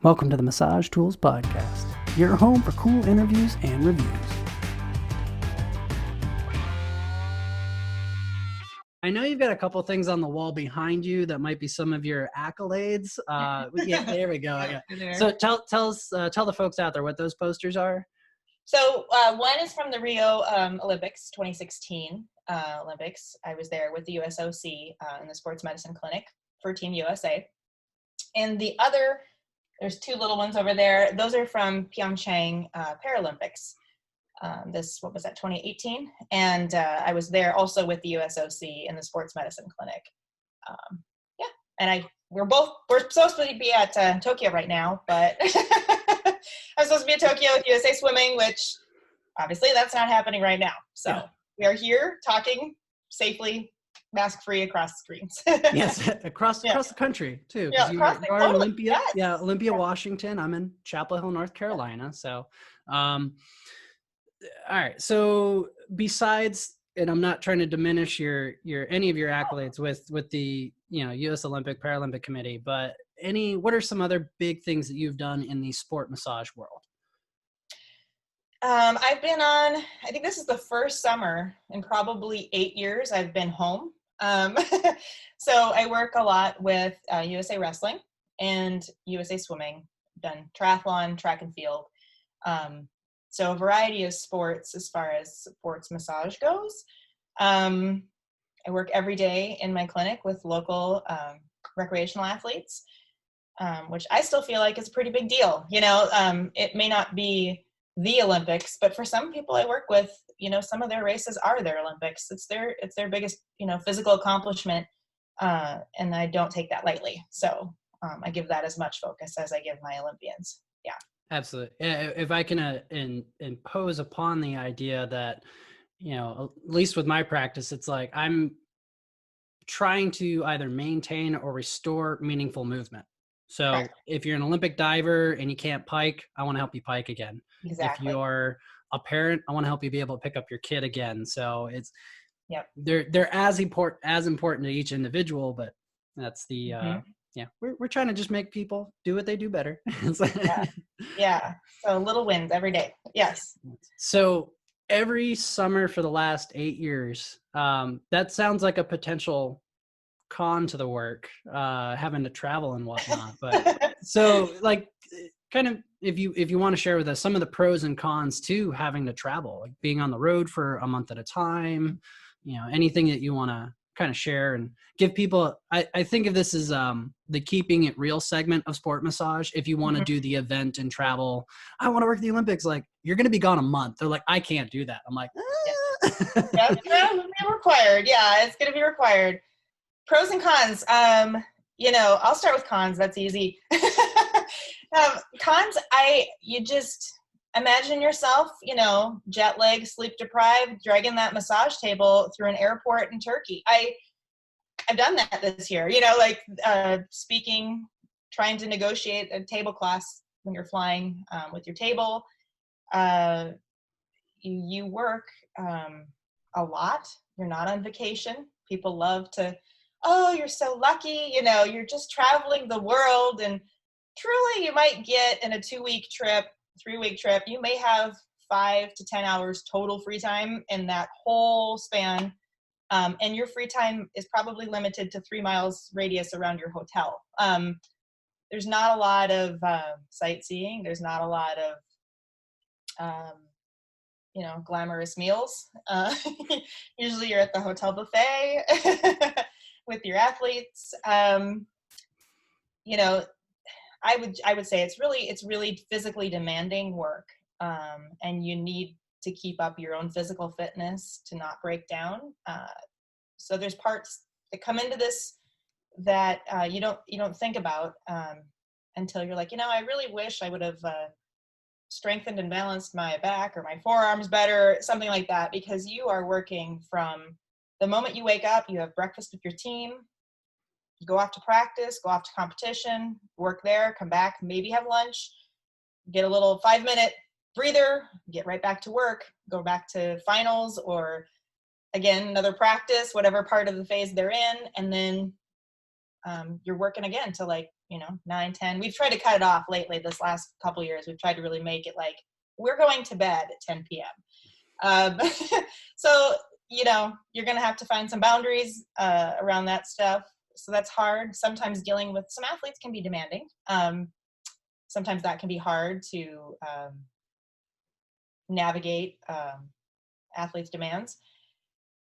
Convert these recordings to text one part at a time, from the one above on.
Welcome to the Massage Tools Podcast, your home for cool interviews and reviews. I know you've got a couple things on the wall behind you that might be some of your accolades. Yeah, there we go. Yeah. So tell the folks out there what those posters are. So one is from the Rio Olympics, 2016 Olympics. I was there with the USOC in the sports medicine clinic for Team USA. And the other, there's two little ones over there. Those are from Pyeongchang Paralympics. What was that, 2018? And I was there also with the USOC in the sports medicine clinic. And we're supposed to be at Tokyo right now, but I'm supposed to be at Tokyo with USA Swimming, which obviously that's not happening right now. So We are here talking safely, mask-free across the screens. Yes, across the country too. Yeah, you are totally. Olympia. Yes. Yeah, Olympia, Washington. I'm in Chapel Hill, North Carolina. So, all right. So besides, and I'm not trying to diminish your any of your accolades with the U.S. Olympic Paralympic Committee, but what are some other big things that you've done in the sport massage world? I've been on, I think this is the first summer in probably 8 years I've been home. So I work a lot with USA Wrestling and USA Swimming. I've done triathlon, track and field. So a variety of sports as far as sports massage goes. I work every day in my clinic with local recreational athletes, which I still feel like is a pretty big deal. It may not be the Olympics, but for some people I work with, some of their races are their Olympics. It's their biggest, physical accomplishment. And I don't take that lightly. So I give that as much focus as I give my Olympians. Yeah. Absolutely. If I can impose upon the idea that, at least with my practice, it's like I'm trying to either maintain or restore meaningful movement. So Right. If you're an Olympic diver and you can't pike, I want to help you pike again. Exactly. If you're a parent, I want to help you be able to pick up your kid again. So they're as important to each individual, but that's the, we're trying to just make people do what they do better. Yeah. So little wins every day. Yes. So every summer for the last 8 years, that sounds like a potential con to the work, having to travel and whatnot. But so kind of, if you want to share with us some of the pros and cons to having to travel, like being on the road for a month at a time, anything that you want to kind of share and give people. I think of this as the keeping it real segment of sport massage. If you want to do the event and travel, I want to work the Olympics, like you're going to be gone a month. They're like, I can't do that. I'm like, That's required. Yeah, it's going to be required. Pros and cons. I'll start with cons. That's easy. Cons, you just imagine yourself, jet lag, sleep deprived, dragging that massage table through an airport in Turkey. I've done that this year, speaking, trying to negotiate a table class when you're flying with your table. You work a lot. You're not on vacation. People love to, oh, you're so lucky, you're just traveling the world. And truly you might get in a 2-week trip, 3-week trip, you may have 5 to 10 hours total free time in that whole span. And your free time is probably limited to 3 miles radius around your hotel. There's not a lot of sightseeing. There's not a lot of, glamorous meals. Usually you're at the hotel buffet with your athletes. I would say it's really physically demanding work. And you need to keep up your own physical fitness to not break down. So there's parts that come into this that you don't think about until you're like, I really wish I would have strengthened and balanced my back or my forearms better, something like that, because you are working from the moment you wake up. You have breakfast with your team, you go off to practice, go off to competition, work there, come back, maybe have lunch, get a little 5-minute breather, get right back to work, go back to finals, or again, another practice, whatever part of the phase they're in, and then you're working again till like 9, 10. We've tried to cut it off lately this last couple years. We've tried to really make it like, we're going to bed at 10 p.m. So, you're going to have to find some boundaries around that stuff. So that's hard. Sometimes dealing with some athletes can be demanding. Sometimes that can be hard to navigate athletes' demands.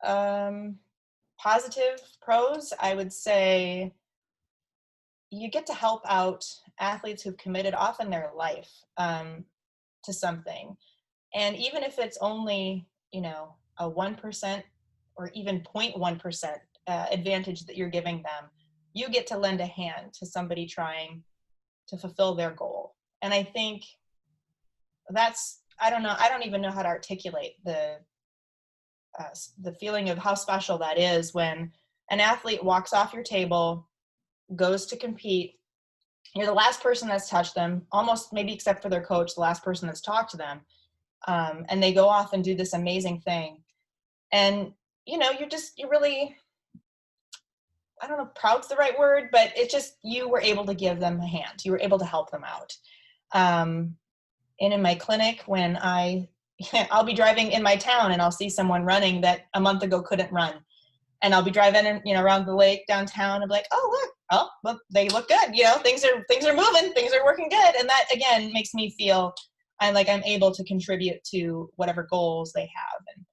Positive pros, I would say you get to help out athletes who've committed often their life to something. And even if it's only, a 1% or even 0.1% advantage that you're giving them, you get to lend a hand to somebody trying to fulfill their goal. And I think I don't even know how to articulate the feeling of how special that is when an athlete walks off your table, goes to compete. You're the last person that's touched them, almost maybe except for their coach, the last person that's talked to them. And they go off and do this amazing thing. And, you're really, I don't know, proud's the right word, but it's just, you were able to give them a hand. You were able to help them out. And in my clinic, when I'll be driving in my town and I'll see someone running that a month ago couldn't run. And I'll be driving, around the lake downtown and be like, oh, look, well, they look good. Things are moving, things are working good. And that, again, makes me feel I'm able to contribute to whatever goals they have. And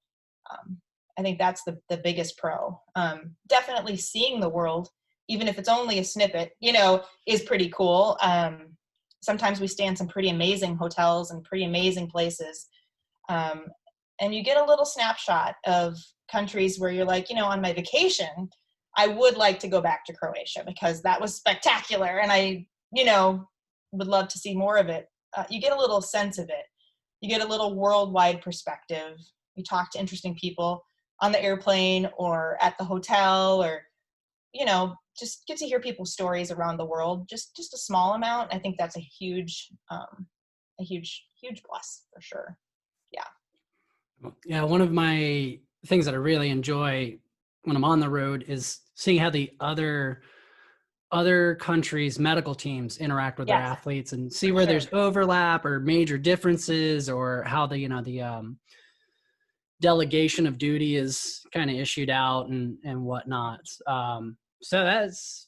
I think that's the biggest pro. Definitely seeing the world, even if it's only a snippet, is pretty cool. Sometimes we stay in some pretty amazing hotels and pretty amazing places. And you get a little snapshot of countries where you're like, on my vacation, I would like to go back to Croatia because that was spectacular. And I, would love to see more of it. You get a little sense of it. You get a little worldwide perspective. You talk to interesting people on the airplane or at the hotel, or, just get to hear people's stories around the world. Just a small amount. I think that's a huge plus for sure. Yeah. Yeah. One of my things that I really enjoy when I'm on the road is seeing how the other countries' medical teams interact with their Yes, athletes and see where there's overlap or major differences, or how the delegation of duty is kind of issued out and whatnot. So that's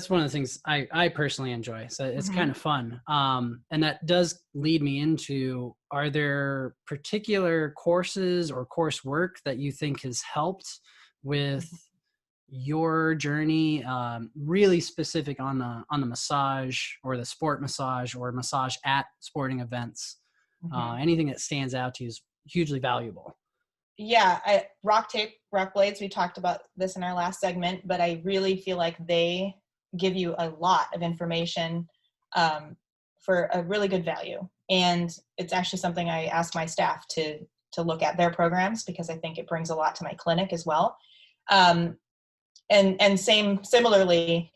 one of the things I personally enjoy. So it's kind of fun. And that does lead me into, are there particular courses or coursework that you think has helped with your journey, really specific on the massage or the sport massage or massage at sporting events? Anything that stands out to you is hugely valuable. Yeah, rock blades, we talked about this in our last segment, but I really feel like they give you a lot of information for a really good value. And it's actually something I ask my staff to look at their programs, because I think it brings a lot to my clinic as well. And similarly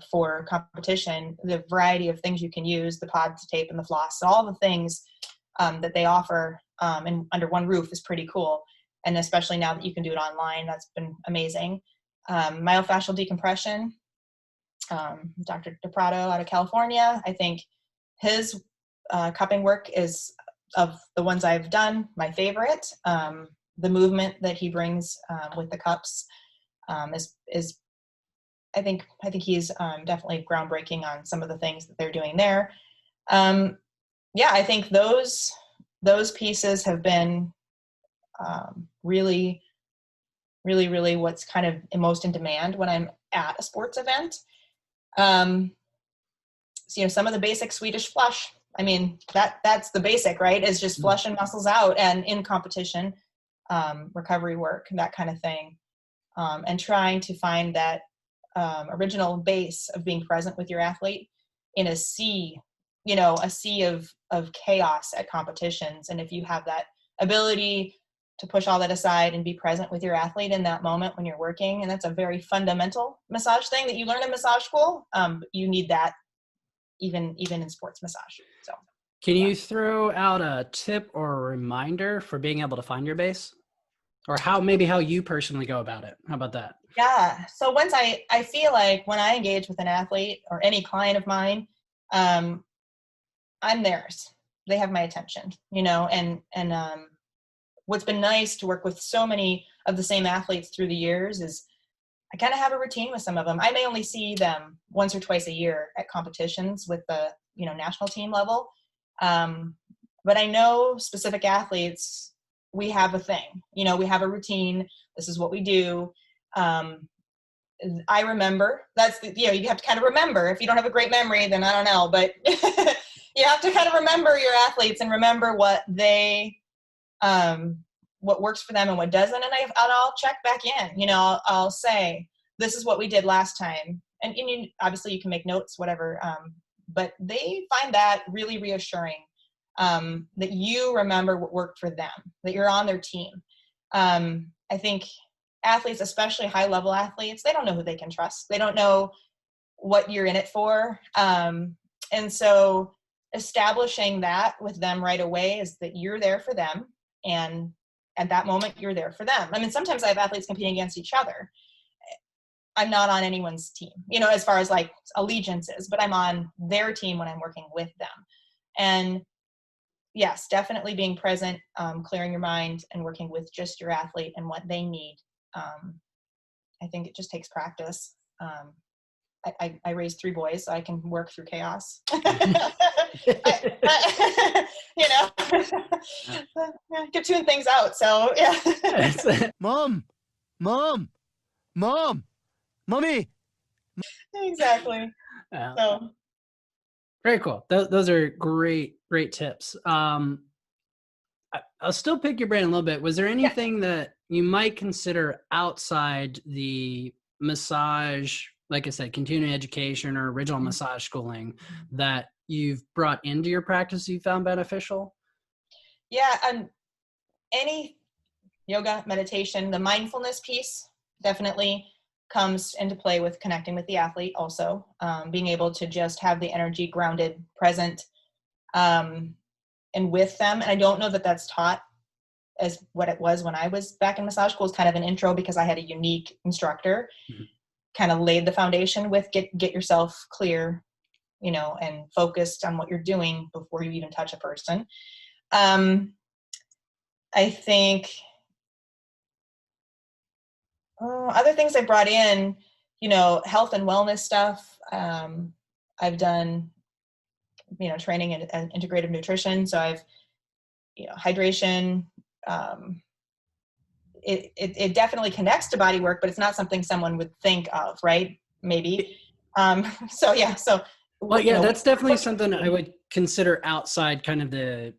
for competition, the variety of things you can use, the pods, tape, and the floss, all the things that they offer under one roof is pretty cool. And especially now that you can do it online, that's been amazing. Myofascial decompression, Dr. DePrato out of California, I think his cupping work is, of the ones I've done, my favorite. The movement that he brings with the cups is I think he's definitely groundbreaking on some of the things that they're doing there. I think those pieces have been really, really, really what's kind of most in demand when I'm at a sports event. So, some of the basic Swedish flush, I mean, that's the basic, right? Is just flushing muscles out, and in competition, recovery work, that kind of thing. And trying to find that original base of being present with your athlete in a sea of chaos at competitions. And if you have that ability to push all that aside and be present with your athlete in that moment when you're working, and that's a very fundamental massage thing that you learn in massage school, you need that even in sports massage. So can you throw out a tip or a reminder for being able to find your base? or how you personally go about it. How about that? Yeah. So once I feel like when I engage with an athlete or any client of mine, um, I'm theirs. They have my attention, and what's been nice to work with so many of the same athletes through the years is I kind of have a routine with some of them. I may only see them once or twice a year at competitions with the, national team level. Um, but I know specific athletes, we have a thing, we have a routine. This is what we do. Um, I remember you have to kind of remember. If you don't have a great memory, then I don't know, but you have to kind of remember your athletes and remember um, what works for them and what doesn't. And I'll check back in, I'll say, this is what we did last time. And obviously you can make notes, whatever. But they find that really reassuring, that you remember what worked for them, that you're on their team. I think athletes, especially high level athletes, they don't know who they can trust. They don't know what you're in it for. And so establishing that with them right away is that you're there for them. And at that moment, you're there for them. I mean, sometimes I have athletes competing against each other. I'm not on anyone's team, as far as like allegiances, but I'm on their team when I'm working with them. And yes, definitely being present, clearing your mind and working with just your athlete and what they need. I think it just takes practice. I raised 3 boys, so I can work through chaos. Get tune things out. So yeah. Mom, mom, mom, mommy. Exactly. So very cool. Those are great tips. I'll still pick your brain a little bit. Was there anything that you might consider outside the massage, like I said, continuing education or original massage schooling, that you've brought into your practice you found beneficial? Yeah, any yoga, meditation, the mindfulness piece definitely comes into play with connecting with the athlete also. Being able to just have the energy grounded, present, and with them. And I don't know that that's taught as what it was when I was back in massage school. It's kind of an intro because I had a unique instructor, kind of laid the foundation with get yourself clear, and focused on what you're doing before you even touch a person. I think other things I brought in, health and wellness stuff. I've done, training in integrative nutrition. So I've, hydration. It definitely connects to body work, but it's not something someone would think of, right? Maybe. So yeah. So. Well, yeah, that's definitely something I would consider outside kind of the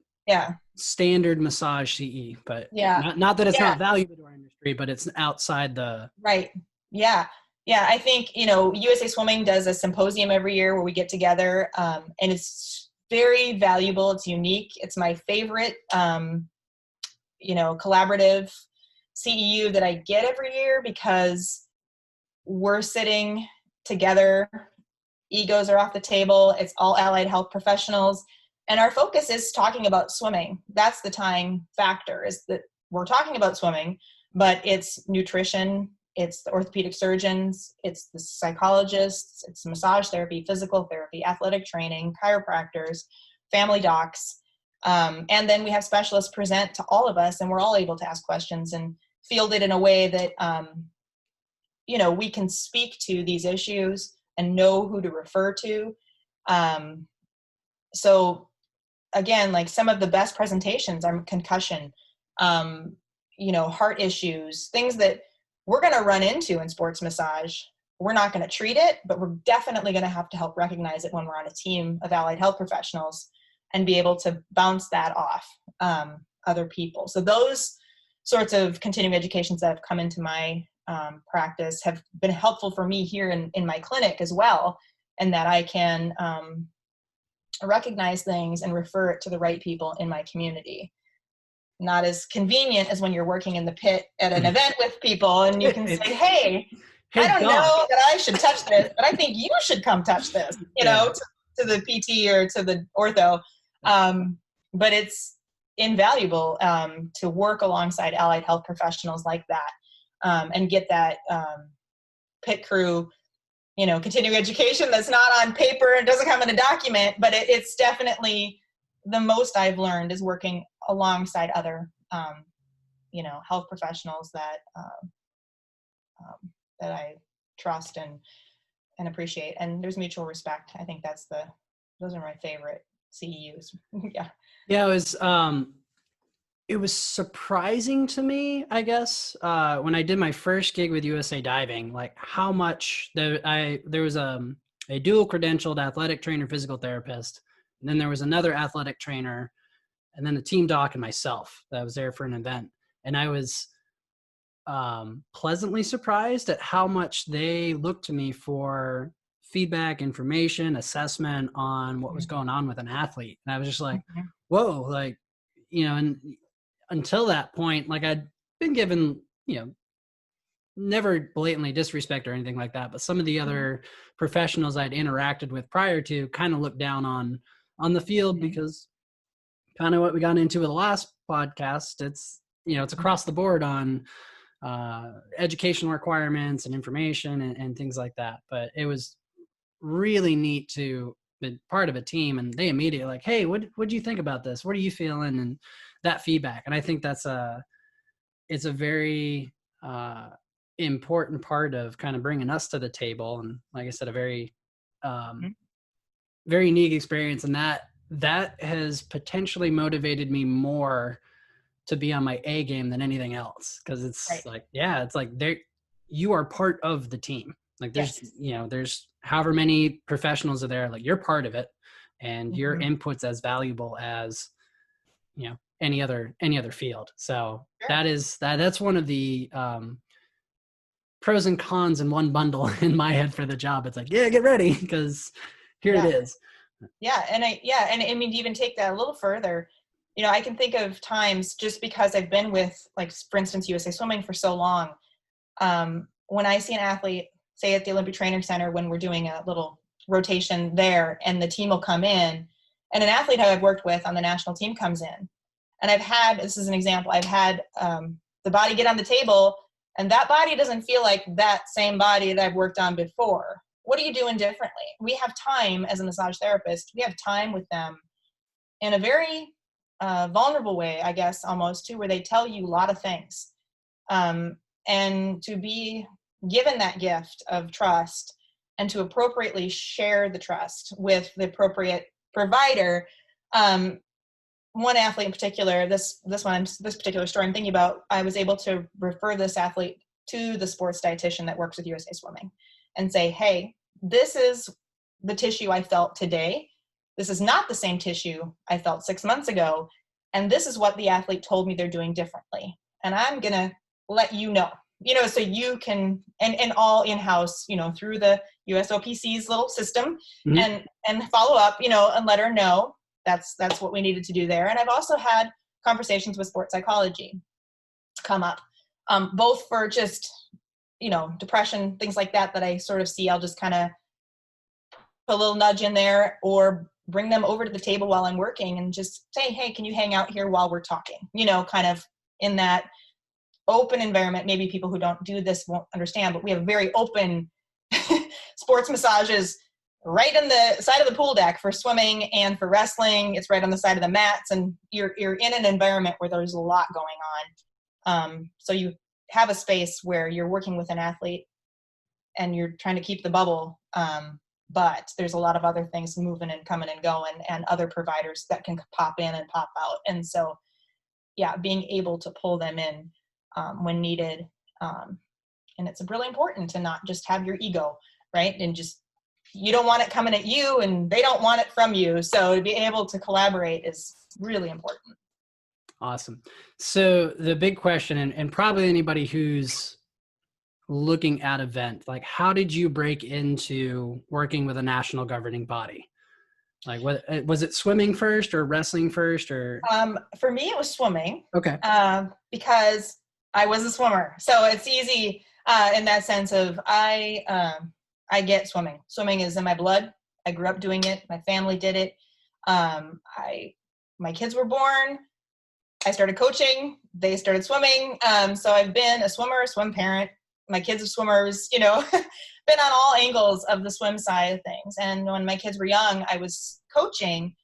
standard massage CE, but not that it's not valuable to our industry, but it's outside the. Right. Yeah. Yeah. I think, USA Swimming does a symposium every year where we get together, and it's very valuable. It's unique. It's my favorite, collaborative CEU that I get every year because we're sitting together. Egos are off the table. It's all allied health professionals. And our focus is talking about swimming. That's the time factor, is that we're talking about swimming, but it's nutrition, it's the orthopedic surgeons, it's the psychologists, it's massage therapy, physical therapy, athletic training, chiropractors, family docs. And then we have specialists present to all of us, and we're all able to ask questions and field it in a way that, we can speak to these issues and know who to refer to. So again, like some of the best presentations are concussion, heart issues, things that we're going to run into in sports massage. We're not going to treat it, but we're definitely going to have to help recognize it when we're on a team of allied health professionals and be able to bounce that off other people. So those sorts of continuing educations that have come into my practice have been helpful for me here in my clinic as well, and that I can recognize things and refer it to the right people in my community. Not as convenient as when you're working in the pit at an event with people and you can say, hey, I don't know that I should touch this, but I think you should come touch this, to the PT or to the ortho. But it's invaluable to work alongside allied health professionals like that, and get that pit crew, continuing education that's not on paper and doesn't come in a document, but it's definitely the most I've learned is working alongside other, health professionals that I trust and appreciate. And there's mutual respect. I think those are my favorite CEUs. Yeah. Yeah, it was surprising to me, I guess, when I did my first gig with USA Diving, like how much there was a dual credentialed athletic trainer, physical therapist, and then there was another athletic trainer, and then the team doc and myself that was there for an event. And I was pleasantly surprised at how much they looked to me for feedback, information, assessment on what was going on with an athlete. And I was just like, whoa, like, and until that point, like I'd been given, never blatantly disrespect or anything like that, but some of the other professionals I'd interacted with prior to kind of looked down on the field, because kind of what we got into with the last podcast, it's across the board on educational requirements and information and things like that. But it was really neat to be part of a team, and they immediately like, hey, what do you think about this? What are you feeling? And that feedback. And I think it's a very important part of kind of bringing us to the table. And like I said, a very very unique experience, and that has potentially motivated me more to be on my A game than anything else, because it's right. like, yeah, it's like you are part of the team. Like there's Yes. there's however many professionals are there, like you're part of it, and your input's as valuable as any other field. So Sure. that's one of the pros and cons in one bundle in my head for the job. It's like, yeah, get ready, because here it is. Yeah. And I mean, to even take that a little further, I can think of times, just because I've been with, like, for instance, USA Swimming for so long, when I see an athlete, say at the Olympic Training Center, when we're doing a little rotation there, and the team will come in, and an athlete who I've worked with on the national team comes in, and this is an example, I've had the body get on the table, and that body doesn't feel like that same body that I've worked on before. What are you doing differently? We have time as a massage therapist. We have time with them in a very vulnerable way, I guess, almost, too, where they tell you a lot of things. And to be given that gift of trust, and to appropriately share the trust with the appropriate provider. One athlete in particular, this particular story I'm thinking about, I was able to refer this athlete to the sports dietitian that works with USA Swimming and say, hey, this is the tissue I felt today. This is not the same tissue I felt 6 months ago. And this is what the athlete told me they're doing differently. And I'm going to let you know, so you can, and all in-house, through the USOPC's little system, and follow up, and let her know that's what we needed to do there. And I've also had conversations with sports psychology come up, both for just, depression, things like that I sort of see. I'll just kind of put a little nudge in there, or bring them over to the table while I'm working and just say, hey, can you hang out here while we're talking? Kind of in that open environment. Maybe people who don't do this won't understand, but we have very open sports massages right on the side of the pool deck for swimming and for wrestling. It's right on the side of the mats, and you're in an environment where there's a lot going on. So you have a space where you're working with an athlete and you're trying to keep the bubble. But there's a lot of other things moving and coming and going, and other providers that can pop in and pop out. And so, being able to pull them in when needed. And it's really important to not just have your ego, right? And just, you don't want it coming at you, and they don't want it from you. So to be able to collaborate is really important. Awesome. So the big question, and probably anybody who's looking at event, like, how did you break into working with a national governing body? Like, what was it, swimming first or wrestling first, or? For me, it was swimming. Okay. Because I was a swimmer, so it's easy in that sense of I get swimming. Swimming is in my blood. I grew up doing it. My family did it. My kids were born I started coaching. They started swimming. So I've been a swimmer, a swim parent. My kids are swimmers, been on all angles of the swim side of things. And when my kids were young, I was coaching.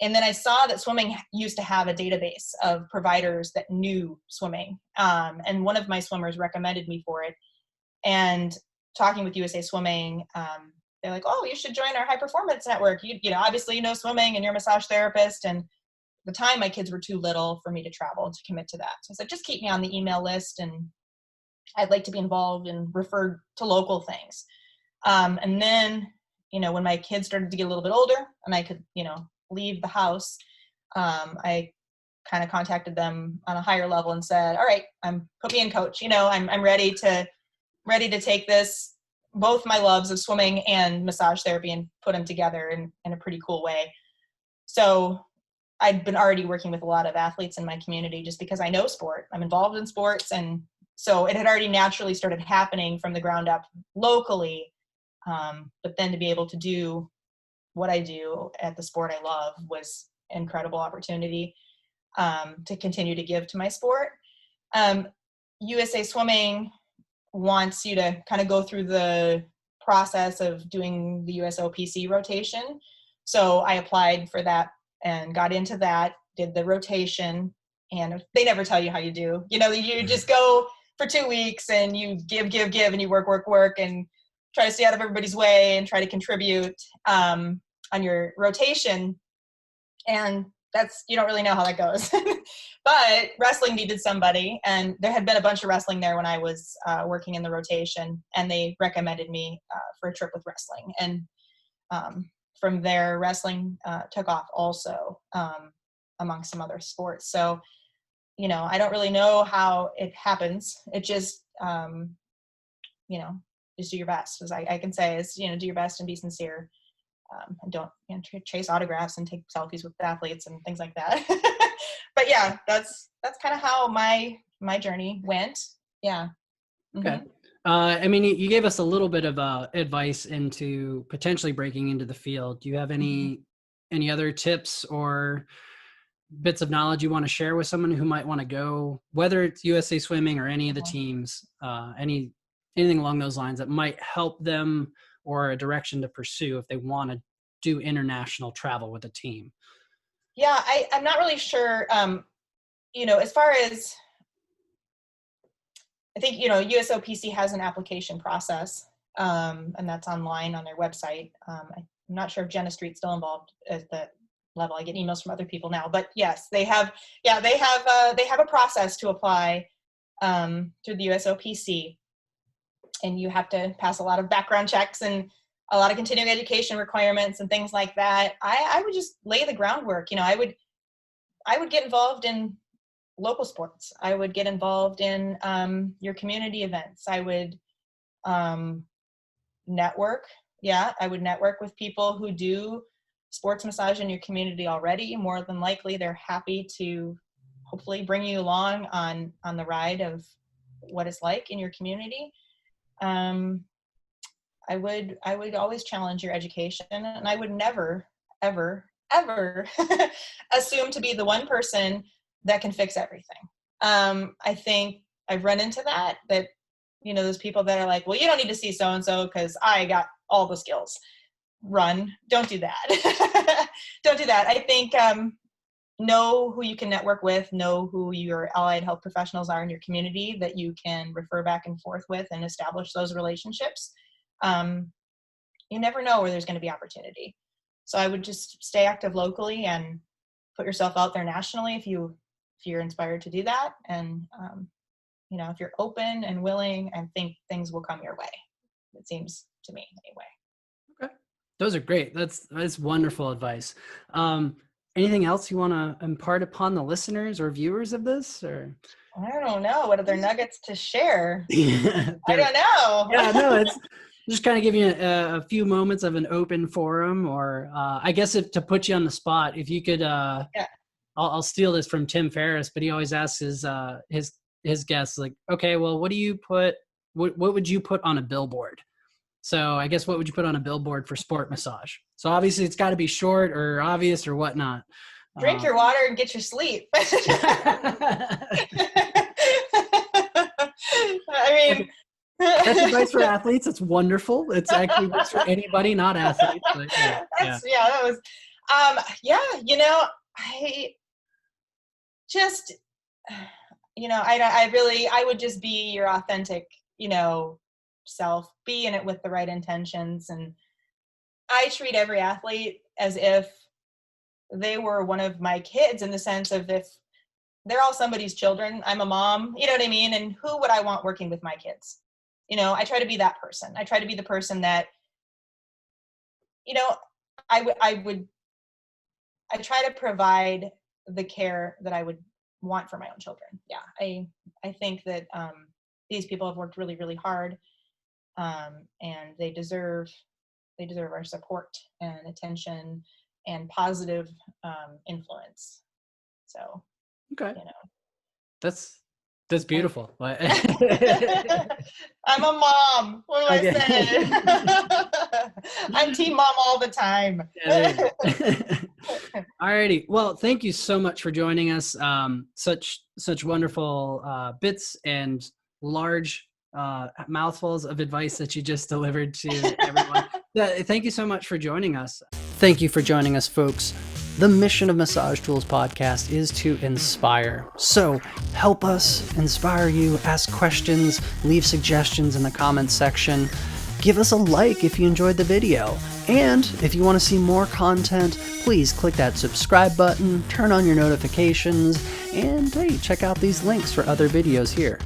And then I saw that swimming used to have a database of providers that knew swimming. And one of my swimmers recommended me for it. And talking with USA Swimming, they're like, oh, you should join our high performance network. Obviously you know swimming and you're a massage therapist. And at the time my kids were too little for me to travel to commit to that. So I said, just keep me on the email list, and I'd like to be involved and referred to local things. And then, when my kids started to get a little bit older and I could, leave the house, I kind of contacted them on a higher level and said, all right, put me in coach. I'm ready to take this, both my loves of swimming and massage therapy, and put them together in a pretty cool way. So I'd been already working with a lot of athletes in my community just because I know sport. I'm involved in sports. And so it had already naturally started happening from the ground up locally. But then to be able to do what I do at the sport I love was an incredible opportunity to continue to give to my sport. USA Swimming wants you to kind of go through the process of doing the USOPC rotation. So I applied for that and got into that, did the rotation, and they never tell you how you do. You just go for 2 weeks and you give, and you work, and try to stay out of everybody's way and try to contribute on your rotation. And you don't really know how that goes. But wrestling needed somebody, and there had been a bunch of wrestling there when I was working in the rotation, and they recommended me for a trip with wrestling. And from there, wrestling took off also among some other sports. So, I don't really know how it happens. It just, just do your best, as I can say, is, do your best and be sincere. And don't chase autographs and take selfies with athletes and things like that. But yeah, that's kind of how my journey went. Yeah. Okay. You gave us a little bit of advice into potentially breaking into the field. Do you have any other tips or bits of knowledge you want to share with someone who might want to go, whether it's USA Swimming or any of the teams, anything along those lines that might help them, or a direction to pursue if they want to do international travel with a team? Yeah, I'm not really sure. As far as, I think, USOPC has an application process, and that's online on their website. I'm not sure if Jenna Street's still involved at the level. I get emails from other people now, but yes, they have a process to apply through the USOPC. And you have to pass a lot of background checks and a lot of continuing education requirements and things like that. I would just lay the groundwork. I would get involved in local sports. I would get involved in your community events. I would network. Yeah, I would network with people who do sports massage in your community already. More than likely, they're happy to hopefully bring you along on the ride of what it's like in your community. I would always challenge your education, and I would never, ever, ever assume to be the one person that can fix everything. I think I've run into that those people that are like, well, you don't need to see so-and-so because I got all the skills. Don't do that. Don't do that. I think, know who you can network with, know who your allied health professionals are in your community that you can refer back and forth with and establish those relationships. You never know where there's going to be opportunity. So I would just stay active locally and put yourself out there nationally if you're inspired to do that. And, if you're open and willing, I think things will come your way. It seems to me anyway. Okay. Those are great. That's wonderful advice. Anything else you want to impart upon the listeners or viewers of this? Or I don't know. What are their nuggets to share? I don't know. Yeah, no, it's just kind of giving you a few moments of an open forum, or I guess to put you on the spot, if you could, I'll steal this from Tim Ferriss, but he always asks his guests, like, okay, well, what would you put on a billboard? So I guess what would you put on a billboard for sport massage? So obviously it's got to be short or obvious or whatnot. Drink your water and get your sleep. I mean, that's advice for athletes. It's wonderful. It's actually works for anybody, not athletes. But that was, I just, I would just be your authentic, self, be in it with the right intentions. And I treat every athlete as if they were one of my kids, in the sense of, if they're all somebody's children, I'm a mom, you know what I mean? And who would I want working with my kids? I try to be that person. I try to be the person that, I try to provide the care that I would want for my own children. Yeah. I think that these people have worked really, really hard, and they deserve our support and attention and positive influence. So, okay. That's beautiful. I'm a mom. What do I say? I'm team mom all the time. Alrighty. Well, thank you so much for joining us. Such wonderful bits and large mouthfuls of advice that you just delivered to everyone. Thank you so much for joining us. Thank you for joining us, folks. The mission of Massage Tools Podcast is to inspire. So help us inspire you. Ask questions, leave suggestions in the comments section. Give us a like if you enjoyed the video. And if you want to see more content, please click that subscribe button, turn on your notifications, and hey, check out these links for other videos here.